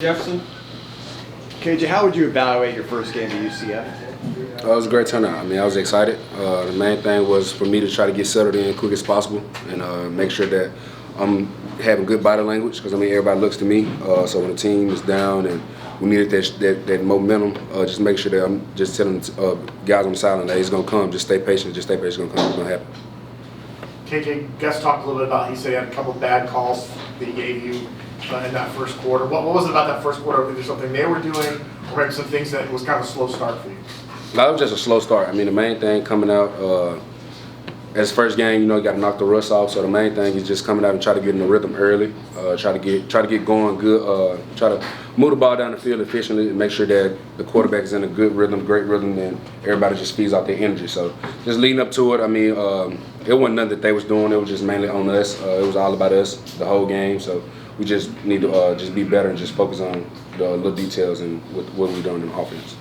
Jefferson. KJ, how would you evaluate your first game at UCF? It was a great turnout. I mean, I was excited. The main thing was for me to try to get settled in as quick as possible and make sure that I'm having good body language because, I mean, everybody looks to me. So when the team is down and we needed that momentum, just make sure that I'm just telling guys on the sideline that it's going to come. Just stay patient. Just stay patient. It's going to come. It's going to happen. KJ, Gus talked a little bit about, he said he had a couple of bad calls that he gave you in that first quarter. What was it about that first quarter? Was there something they were doing or maybe some things that was kind of a slow start for you? No, it was just a slow start. I mean, the main thing coming out as first game, you got to knock the rust off. So the main thing is just coming out and try to get in the rhythm early, try to get going good, try to move the ball down the field efficiently and make sure that the quarterback is in a good rhythm, great rhythm, and everybody just feeds out their energy. So just leading up to it, I mean, it wasn't nothing that they was doing. It was just mainly on us. It was all about us the whole game. So we just need to just be better and just focus on the little details and what we're doing in offense.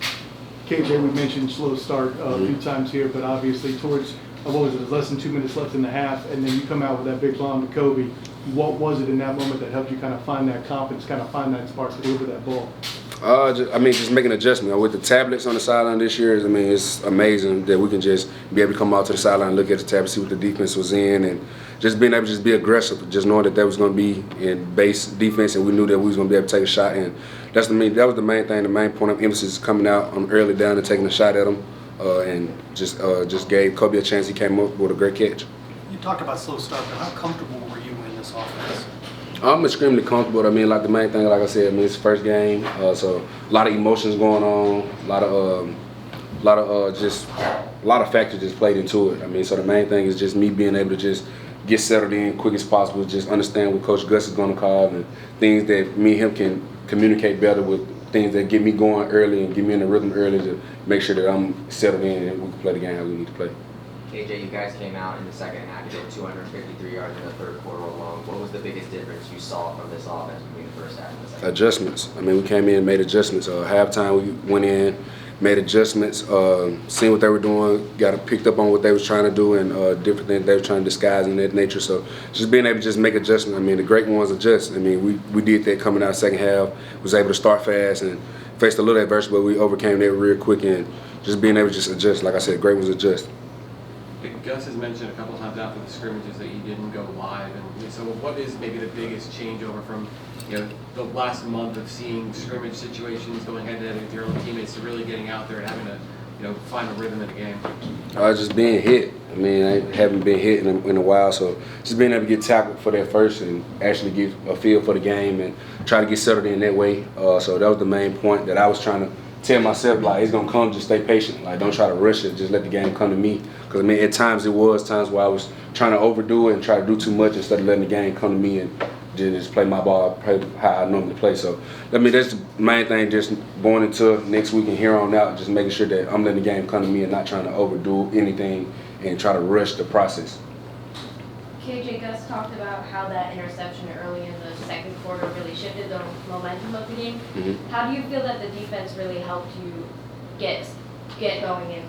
KJ, we mentioned slow start a few times here, but obviously towards, less than 2 minutes left in the half, and then you come out with that big bomb to Kobe. What was it in that moment that helped you kind of find that confidence, kind of find that spark to deliver that ball? Just making adjustments. With the tablets on the sideline this year, I mean, it's amazing that we can just be able to come out to the sideline, look at the tablet, see what the defense was in, and just being able to just be aggressive, just knowing that was going to be in base defense, and we knew that we was going to be able to take a shot. And that was the main thing, the main point of emphasis coming out on early down and taking a shot at them, and just gave Kobe a chance. He came up with a great catch. You talked about slow start, but how comfortable were you in this offense? I'm extremely comfortable. I mean, the main thing, like I said, I mean, it's the first game, so a lot of emotions going on, a lot of factors just played into it. I mean, so the main thing is just me being able to just get settled in quick as possible, just understand what Coach Gus is going to call and things that me and him can communicate better with, things that get me going early and get me in the rhythm early to make sure that I'm settled in and we can play the game how we need to play. KJ, you guys came out in the second half, you did 253 yards in the third quarter alone. What was the biggest difference you saw from this offense between the first half and the second? Adjustments. I mean, we came in and made adjustments. Halftime, we went in, made adjustments, seen what they were doing, picked up on what they was trying to do and different things they were trying to disguise in that nature. So just being able to just make adjustments. I mean, the great ones adjust. I mean, we did that coming out second half, was able to start fast and faced a little adversity, but we overcame that real quick and just being able to just adjust. Like I said, great ones adjust. Gus has mentioned a couple of times after the scrimmages that you didn't go live, and so what is maybe the biggest changeover from the last month of seeing scrimmage situations going head-to-head with your own teammates to really getting out there and having to find a rhythm in the game? Just being hit. I mean, I haven't been hit in a while, so just being able to get tackled for that first and actually get a feel for the game and try to get settled in that way. So that was the main point that I was trying to tell myself, it's gonna come, just stay patient. Don't try to rush it, just let the game come to me. Because I mean, at times it was times where I was trying to overdo it and try to do too much instead of letting the game come to me and just play my ball, play how I normally play. So I mean, that's the main thing. Just going into next week and here on out, just making sure that I'm letting the game come to me and not trying to overdo anything and try to rush the process. KJ, Gus talked about how that interception early in the second quarter really shifted the momentum of the game. Mm-hmm. How do you feel that the defense really helped you get going in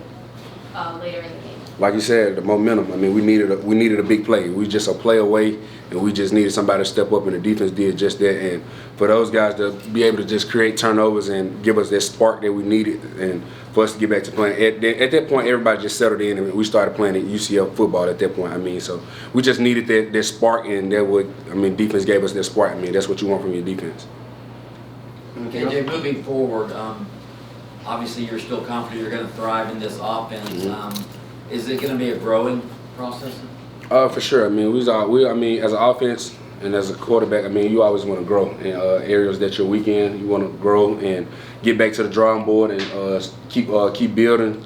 later in the game? Like you said, the momentum. I mean, we needed a big play. We just a play away, and we just needed somebody to step up, and the defense did just that. And for those guys to be able to just create turnovers and give us that spark that we needed, and for us to get back to playing. At that point, everybody just settled in, and we started playing at UCF football at that point. I mean, so we just needed that spark, and defense gave us that spark. I mean, that's what you want from your defense. KJ, moving forward, obviously you're still confident you're going to thrive in this offense. Mm-hmm. Is it going to be a growing process? For sure. I mean, as an offense and as a quarterback, I mean, you always want to grow in areas that you're weak in. You want to grow and get back to the drawing board and keep building.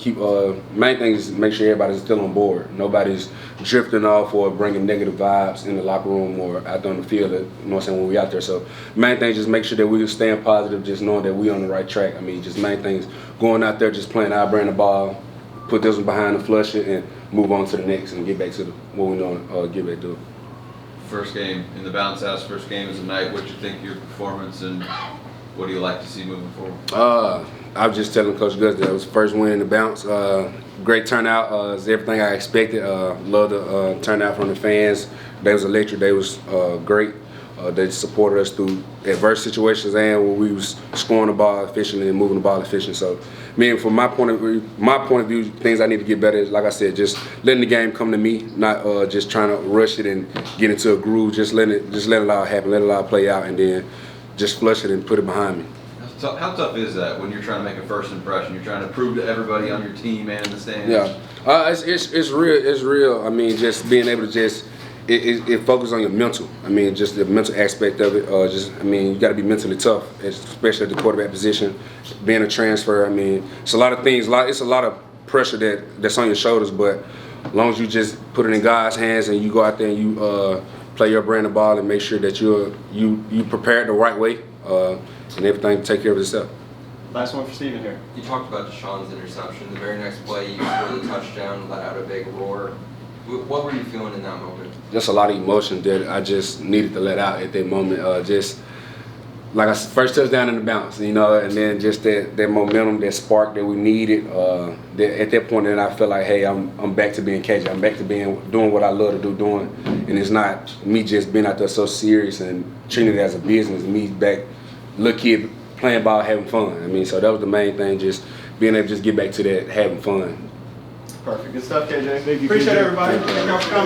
Main thing is make sure everybody's still on board. Nobody's drifting off or bringing negative vibes in the locker room or out there on the field. You know what I'm saying, when we out there. So main thing is just make sure that we staying positive, just knowing that we on the right track. I mean, just main thing is going out there, just playing our brand of ball. Put this one behind the flush it and move on to the next and get back to what we know get back to. First game in the bounce house, first game is tonight. What you think of your performance and what do you like to see moving forward? I was just telling Coach Gus that it was the first win in the bounce. Great turnout. It's everything I expected. Love the turnout from the fans. They was electric. They was great. They supported us through adverse situations and when we was scoring the ball efficiently and moving the ball efficiently. So, I mean, from my point of view, things I need to get better is, like I said, just letting the game come to me, not just trying to rush it and get into a groove. Just let it all happen, let it all play out, and then just flush it and put it behind me. How tough is that when you're trying to make a first impression? You're trying to prove to everybody on your team and in the stands. Yeah, it's real. It's real. I mean, just being able to it focuses on your mental. I mean, just the mental aspect of it. You got to be mentally tough, especially at the quarterback position. Being a transfer, I mean, it's a lot of things. It's a lot of pressure that's on your shoulders. But as long as you just put it in God's hands and you go out there and you play your brand of ball and make sure that you prepare it the right way, and everything to take care of itself. Last one for Steven here. You talked about Deshaun's interception. The very next play, you scored the touchdown, let out a big roar. What were you feeling in that moment? Just a lot of emotion that I just needed to let out at that moment. Just like I said, first touchdown in the bounce, and then just that momentum, that spark that we needed. At that point, then I felt like, hey, I'm back to being KJ. I'm back to doing what I love to do, and it's not me just being out there so serious and treating it as a business. Me back, little kid playing ball, having fun. I mean, so that was the main thing, just being able to just get back to that having fun. Perfect. Good stuff, KJ. Thank you, Appreciate KJ. everybody. Thank y'all for coming.